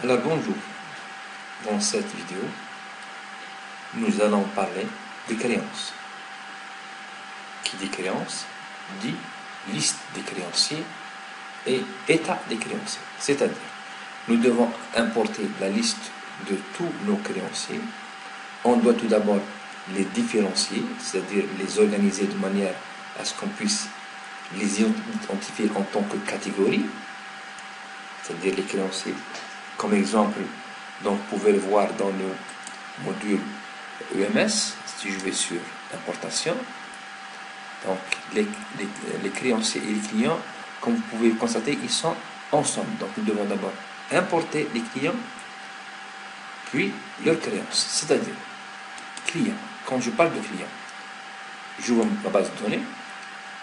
Alors bonjour, dans cette vidéo, nous allons parler des créances. Qui dit créance dit liste des créanciers et état des créanciers. C'est-à-dire, nous devons importer la liste de tous nos créanciers. On doit tout d'abord les différencier, c'est-à-dire les organiser de manière à ce qu'on puisse les identifier en tant que catégorie, c'est-à-dire les créanciers. Comme exemple, donc vous pouvez le voir dans le module EMS, si je vais sur importation. Donc les créanciers et les clients, comme vous pouvez le constater, ils sont ensemble. Donc nous devons d'abord importer les clients, puis leurs créances, c'est-à-dire clients. Quand je parle de clients, j'ouvre ma base de données.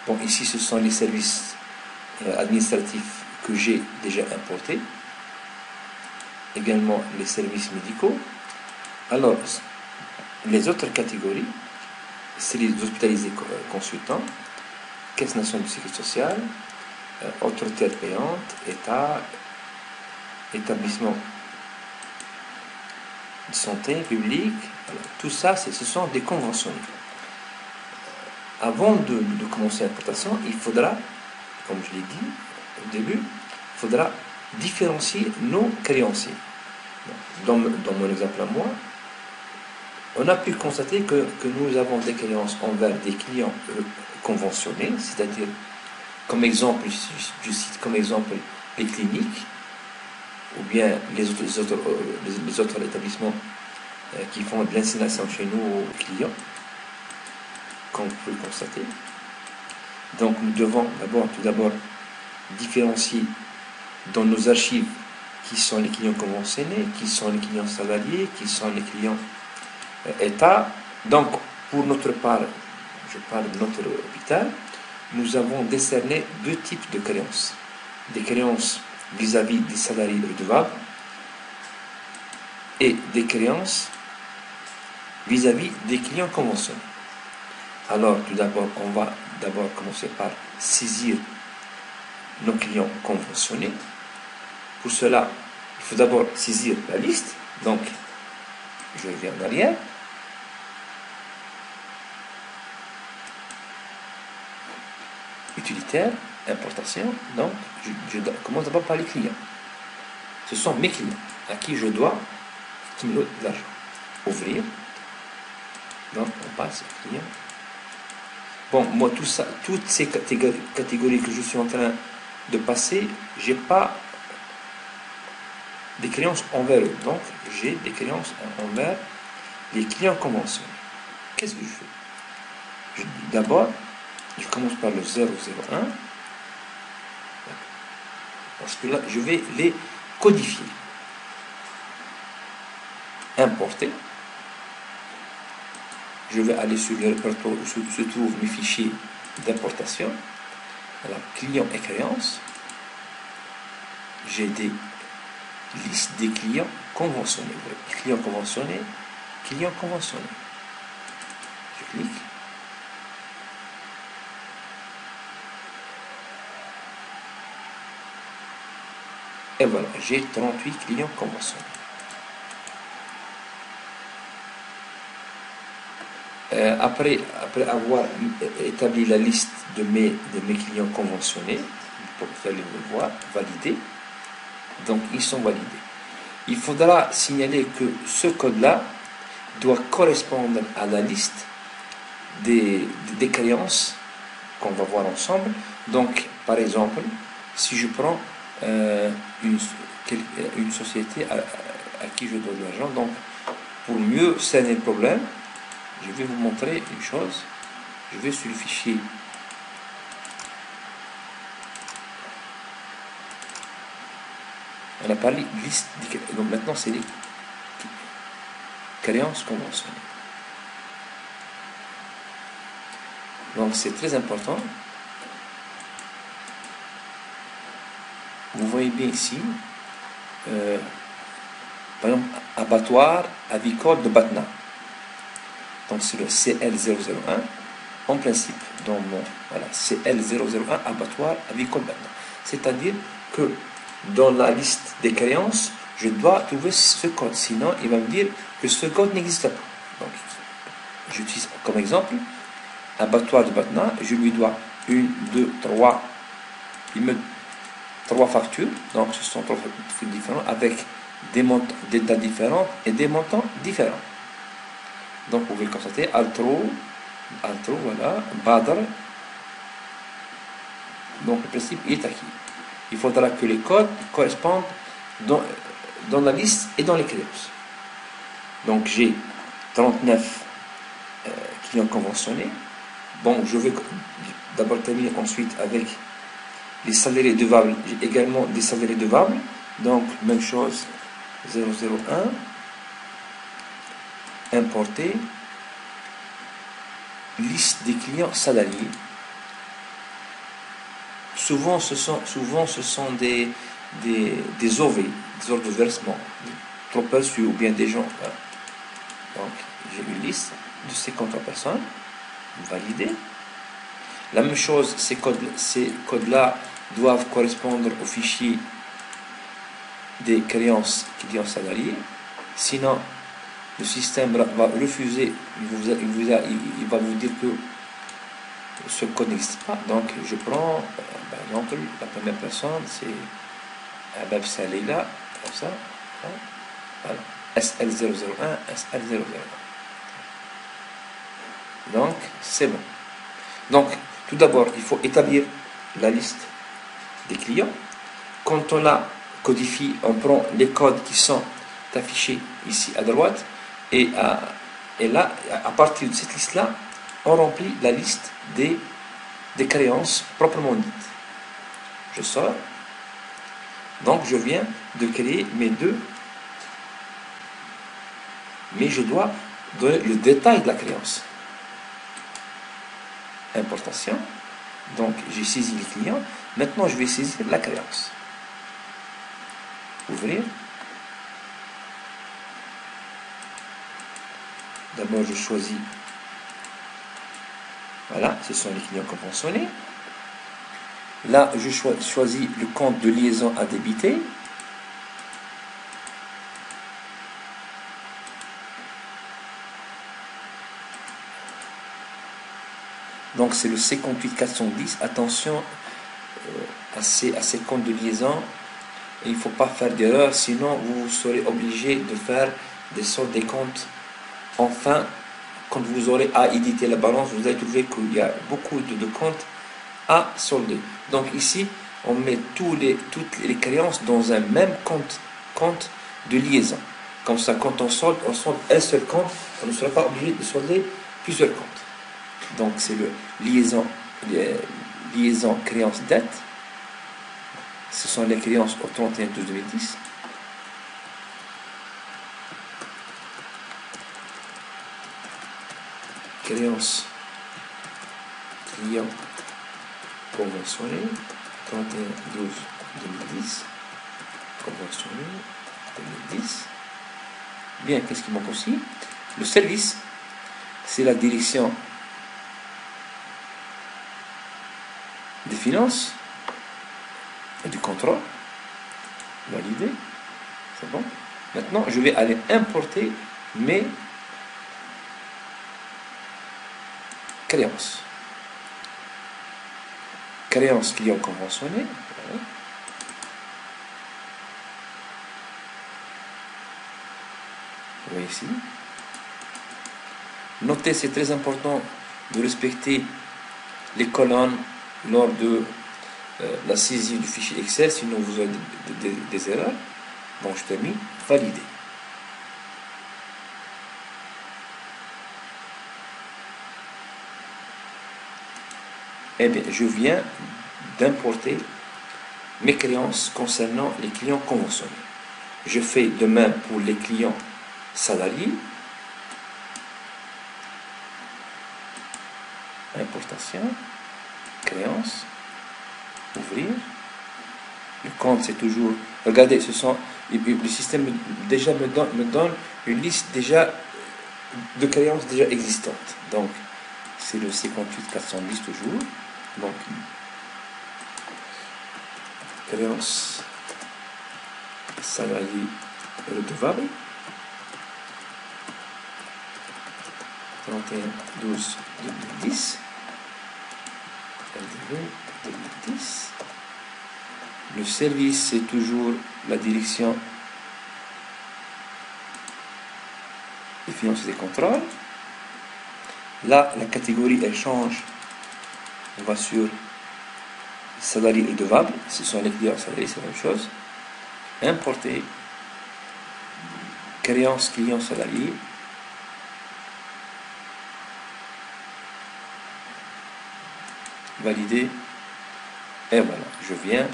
Bon, ici ce sont les services administratifs que j'ai déjà importés. Également les services médicaux. Alors, les autres catégories, c'est les hospitalisés consultants, Caisse nationale de sécurité sociale, autorité payante, État, établissement de santé publique. Alors, tout ça, ce sont des conventionnés. Avant de commencer l'importation, il faudra, comme je l'ai dit au début, il faudra différencier nos créanciers. Dans mon exemple à moi, on a pu constater que nous avons des créances envers des clients conventionnés, c'est-à-dire, comme exemple, je cite comme exemple les cliniques, ou bien les autres établissements qui font de l'insémination chez nous aux clients, comme vous pouvez le constater. Donc nous devons tout d'abord différencier dans nos archives qui sont les clients conventionnés, qui sont les clients salariés, qui sont les clients État. Donc, pour notre part, je parle de notre hôpital, nous avons décerné deux types de créances. Des créances vis-à-vis des salariés redevables et des créances vis-à-vis des clients conventionnés. Alors, tout d'abord, on va d'abord commencer par saisir nos clients conventionnés. Pour cela, il faut d'abord saisir la liste. Donc, je reviens en arrière. Utilitaire, importation. Donc, je commence d'abord par les clients. Ce sont mes clients à qui je dois qui me donnent de l'argent. Ouvrir. Donc, on passe aux clients. Bon, moi, toutes ces catégories que je suis en train de passer, j'ai pas des créances envers eux. Donc, j'ai des créances envers les clients conventionnés. Qu'est-ce que je fais? D'abord, je commence par le 001. Parce que là, je vais les codifier. Importer. Je vais aller sur le répertoire où se trouvent mes fichiers d'importation. Alors, clients et créances. J'ai des listes des clients conventionnés. Clients conventionnés, clients conventionnés. Je clique. Et voilà, j'ai 38 clients conventionnés. Après avoir établi la liste de mes clients conventionnés, pour faire le devoir, valider, donc ils sont validés. Il faudra signaler que ce code-là doit correspondre à la liste des créances qu'on va voir ensemble. Donc, par exemple, si je prends une société à qui je donne de l'argent, donc pour mieux cerner le problème, je vais vous montrer une chose. Je vais sur le fichier on a parlé de liste, donc maintenant c'est les créances conventionnelles. Donc c'est très important. Vous voyez bien ici, par exemple, abattoir avicole de Batna. Donc c'est le CL001. En principe, dans mon CL001, abattoir avicole Batna. C'est-à-dire que dans la liste des créances, je dois trouver ce code. Sinon, il va me dire que ce code n'existe pas. Donc, j'utilise comme exemple un battoir de Batna. Je lui dois 1, 2, 3. Il me 3 factures. Donc, ce sont 3 factures différentes avec des dates différentes et des montants différents. Donc, vous pouvez le constater. Altro, voilà. Badr. Donc, le principe est acquis. Il faudra que les codes correspondent dans la liste et dans les créances. Donc, j'ai 39 clients conventionnés. Bon, je vais d'abord terminer ensuite avec les salariés devables. J'ai également des salariés devables. Donc, même chose, 001. Importer. Liste des clients salariés. Souvent, ce sont des OV, des ordres de versement, trop perçus ou bien des gens. Voilà. Donc, j'ai une liste de 53 personnes validées. La même chose, ces codes-là doivent correspondre au fichier des créances clients salariés. Sinon, le système va refuser, il va vous dire que ce code n'existe pas. Donc, je prends, par exemple, la première personne, c'est Abab Salila, comme ça, voilà. SL001, SL001. Donc, c'est bon. Donc, tout d'abord, il faut établir la liste des clients. Quand on la codifie, on prend les codes qui sont affichés ici à droite, et là, à partir de cette liste-là, on remplit la liste des créances proprement dites. Je sors. Donc, je viens de créer mes deux. Mais je dois donner le détail de la créance. Importation. Donc, j'ai saisi les clients. Maintenant, je vais saisir la créance. Ouvrir. D'abord, je choisis. Voilà, ce sont les clients conventionnés. Là, je choisis le compte de liaison à débiter. Donc, c'est le C48410. Attention à ces comptes de liaison. Il ne faut pas faire d'erreur, sinon vous serez obligé de faire des soldes des comptes. Enfin, quand vous aurez à éditer la balance, vous allez trouver qu'il y a beaucoup de comptes à solder. Donc ici, on met toutes les créances dans un même compte de liaison. Comme ça, quand on solde un seul compte, on ne sera pas obligé de solder plusieurs comptes. Donc c'est le liaison créance dette. Ce sont les créances au 31/12/2010. Créance client conventionné 31/12/2010. Conventionné 2010. Bien, qu'est-ce qui manque aussi? Le service, c'est la direction des finances et du contrôle. Validé. C'est bon. Maintenant, je vais aller importer mes créances. Créances client conventionné. Voilà. Vous voyez ici. Notez, c'est très important de respecter les colonnes lors de la saisie du fichier Excel, sinon vous aurez des erreurs. Donc je t'ai mis validé. Eh bien, je viens d'importer mes créances concernant les clients conventionnés. Je fais de même pour les clients salariés. Importation, créance, ouvrir. Le compte, c'est toujours... Regardez, le système déjà me donne une liste déjà de créances déjà existantes. Donc, c'est le C48410 toujours. Donc, créance salariés redevables, 31/12/2010, LDV 2010. Le service, c'est toujours la direction des finances et des contrôles. Là, la catégorie, elle change. On va sur salariés redevables. Ce sont les clients salariés, c'est la même chose. Importer. Créance client salarié. Valider. Et voilà, je viens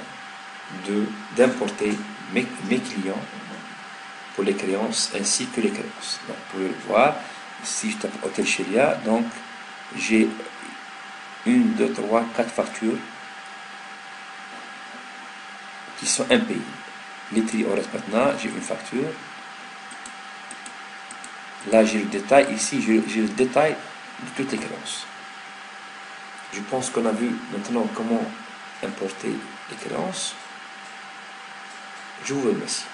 d'importer mes clients pour les créances ainsi que les créances. Donc, vous pouvez le voir, si je tape Hôtel Shelia, donc j'ai 1, 2, 3, 4 factures qui sont impayées. Les tri au reste maintenant, j'ai une facture. Là, j'ai le détail. Ici, j'ai le détail de toutes les créances. Je pense qu'on a vu maintenant comment importer les créances. Je vous remercie.